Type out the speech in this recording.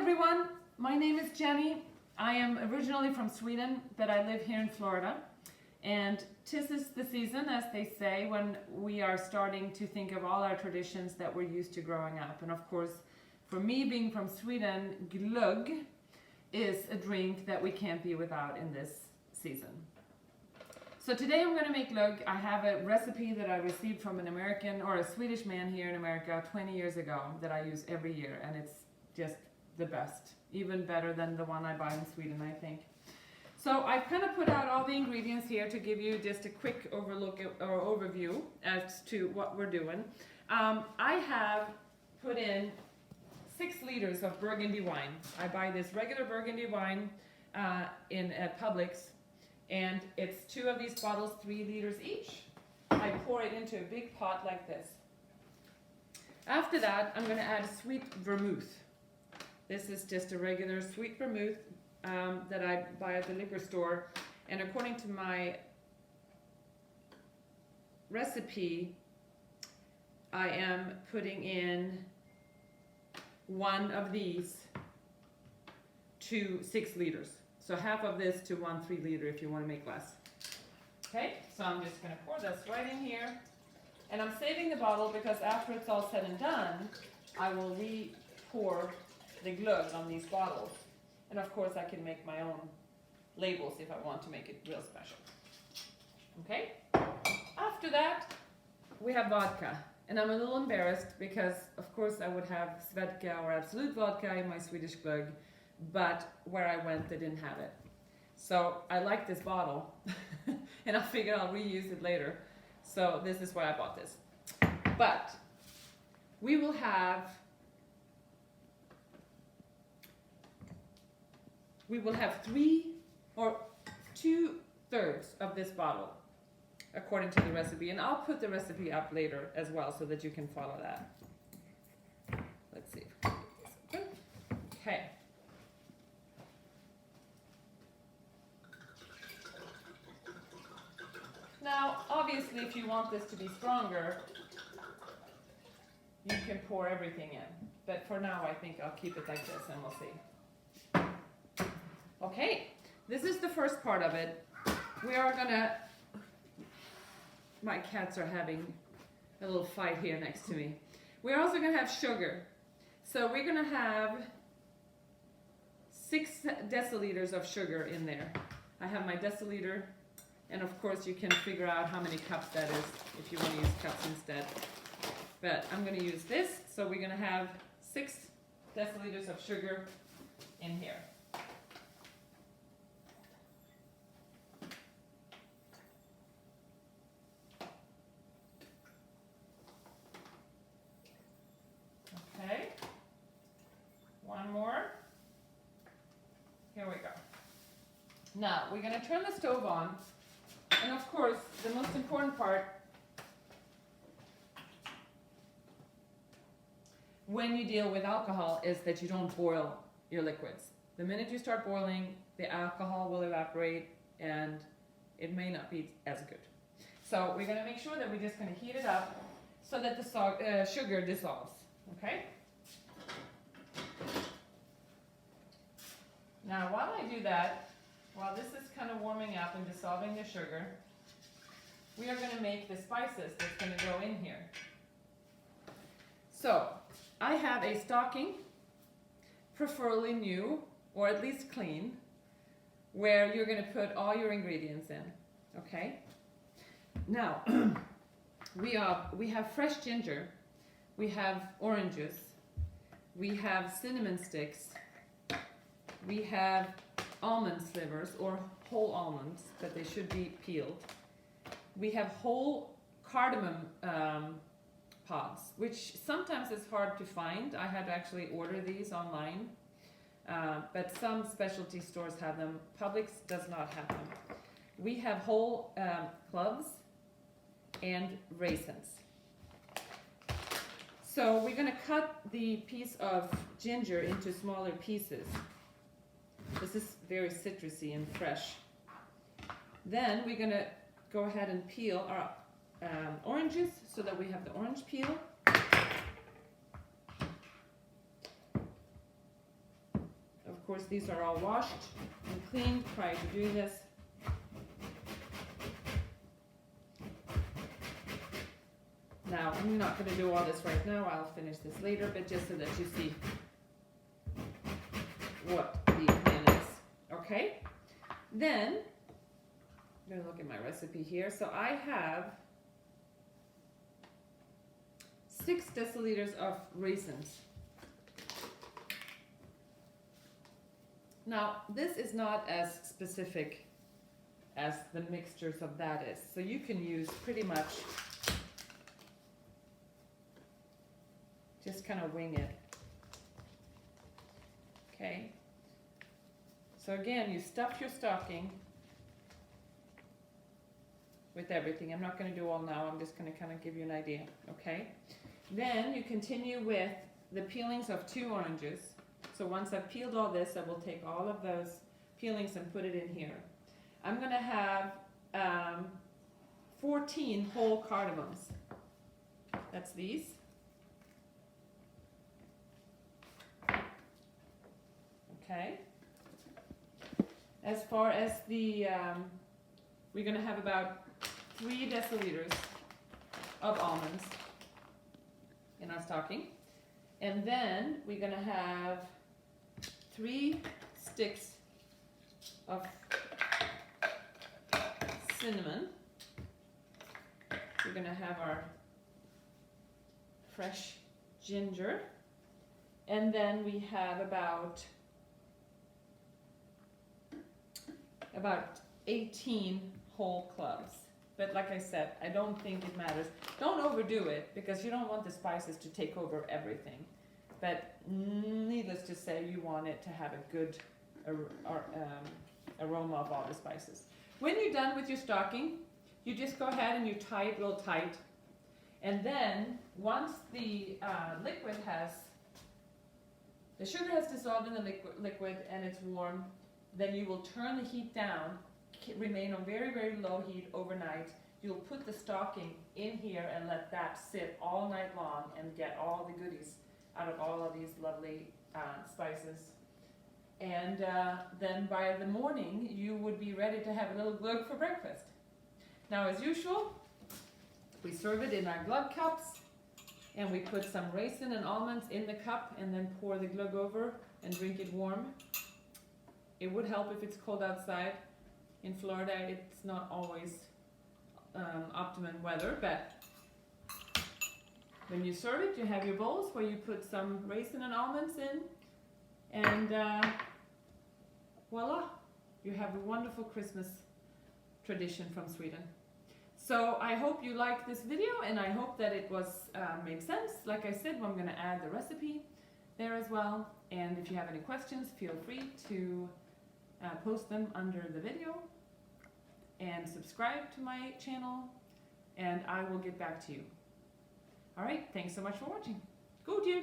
everyone, my name is Jenny. I am originally from Sweden, but I live here in Florida. And this is the season, as they say, when we are starting to think of all our traditions that we're used to growing up. And of course, for me being from Sweden, glögg is a drink that we can't be without in this season. So today I'm going to make glögg. I have a recipe that I received from an American or a Swedish man here in America 20 years ago that I use every year, and it's just the best, even better than the one I buy in Sweden, I think. So I've kind of put out all the ingredients here to give you just a quick overview as to what we're doing. I have put in 6 liters of Burgundy wine. I buy this regular Burgundy wine at Publix, and it's 2 of these bottles, 3 liters each. I pour it into a big pot like this. After that, I'm going to add sweet vermouth. This is just a regular sweet vermouth that I buy at the liquor store, and according to my recipe, I am putting in 1 of these to 6 liters. So half of this to 1 3 liter if you want to make less. Okay, so I'm just going to pour this right in here, and I'm saving the bottle because after it's all said and done, I will re-pour the glögg on these bottles. And of course I can make my own labels if I want to make it real special. Okay? After that, we have vodka. And I'm a little embarrassed because of course I would have Svedka or Absolute vodka in my Swedish glögg, but where I went they didn't have it. So I like this bottle and I figured I'll reuse it later. So this is why I bought this. But we will have 3 or 2/3 of this bottle according to the recipe, and I'll put the recipe up later as well so that you can follow that. Let's see if I can get this open. Okay. Now, obviously, if you want this to be stronger, you can pour everything in. But for now, I think I'll keep it like this and we'll see. Okay, this is the first part of it. We are gonna, my cats are having a little fight here next to me. We're also gonna have sugar. So we're gonna have 6 deciliters of sugar in there. I have my deciliter, and of course you can figure out how many cups that is if you want to use cups instead. But I'm gonna use this, so we're gonna have 6 deciliters of sugar in here. Okay, 1 more. Here we go. Now we're going to turn the stove on, and of course the most important part when you deal with alcohol is that you don't boil your liquids. The minute you start boiling, the alcohol will evaporate and it may not be as good. So we're going to make sure that we're just going to heat it up so that the sugar dissolves. Okay? Now while I do that, while this is kind of warming up and dissolving the sugar, we are going to make the spices that's going to go in here. So I have a stocking, preferably new or at least clean, where you're going to put all your ingredients in. Okay? Now we have fresh ginger. We have oranges, we have cinnamon sticks, we have almond slivers or whole almonds, but they should be peeled. We have whole cardamom pods, which sometimes is hard to find. I had to actually order these online, but some specialty stores have them. Publix does not have them. We have whole cloves and raisins. So we're going to cut the piece of ginger into smaller pieces. This is very citrusy and fresh. Then we're going to go ahead and peel our oranges so that we have the orange peel. course, these are all washed and cleaned prior to doing this. Now, I'm not going to do all this right now, I'll finish this later, but just so that you see what the plan is. Okay? Then, I'm going to look at my recipe here. So I have 6 deciliters of raisins. Now, this is not as specific as the mixtures of that is. So you can use pretty much, just kind of wing it. Okay. So again, you stuff your stocking with everything. I'm not going to do all now, I'm just going to kind of give you an idea. Okay. Then you continue with the peelings of 2 oranges. So once I've peeled all this, I will take all of those peelings and put it in here. I'm going to have 14 whole cardamoms. That's these. Okay. As far as the, we're going to have about 3 deciliters of almonds in our stocking. And then we're going to have 3 sticks of cinnamon. We're going to have our fresh ginger. And then we have about 18 whole cloves. But like I said, I don't think it matters. Don't overdo it, because you don't want the spices to take over everything. But needless to say, you want it to have a good aroma of all the spices. When you're done with your stocking, you just go ahead and you tie it real tight. And then once the liquid has, the sugar has dissolved in the liquid and it's warm, then you will turn the heat down, remain on very, very low heat overnight. You'll put the stocking in here and let that sit all night long and get all the goodies out of all of these lovely spices. And then by the morning, you would be ready to have a little glögg for breakfast. Now, as usual, we serve it in our glögg cups, and we put some raisin and almonds in the cup and then pour the glögg over and drink it warm. It would help if it's cold outside. In Florida, it's not always optimum weather, but when you serve it, you have your bowls where you put some raisin and almonds in, and voila, you have a wonderful Christmas tradition from Sweden. So I hope you liked this video, and I hope that it was made sense. Like I said, I'm going to add the recipe there as well, and if you have any questions, feel free to post them under the video, and subscribe to my channel, and I will get back to you. All right, thanks so much for watching. God jul!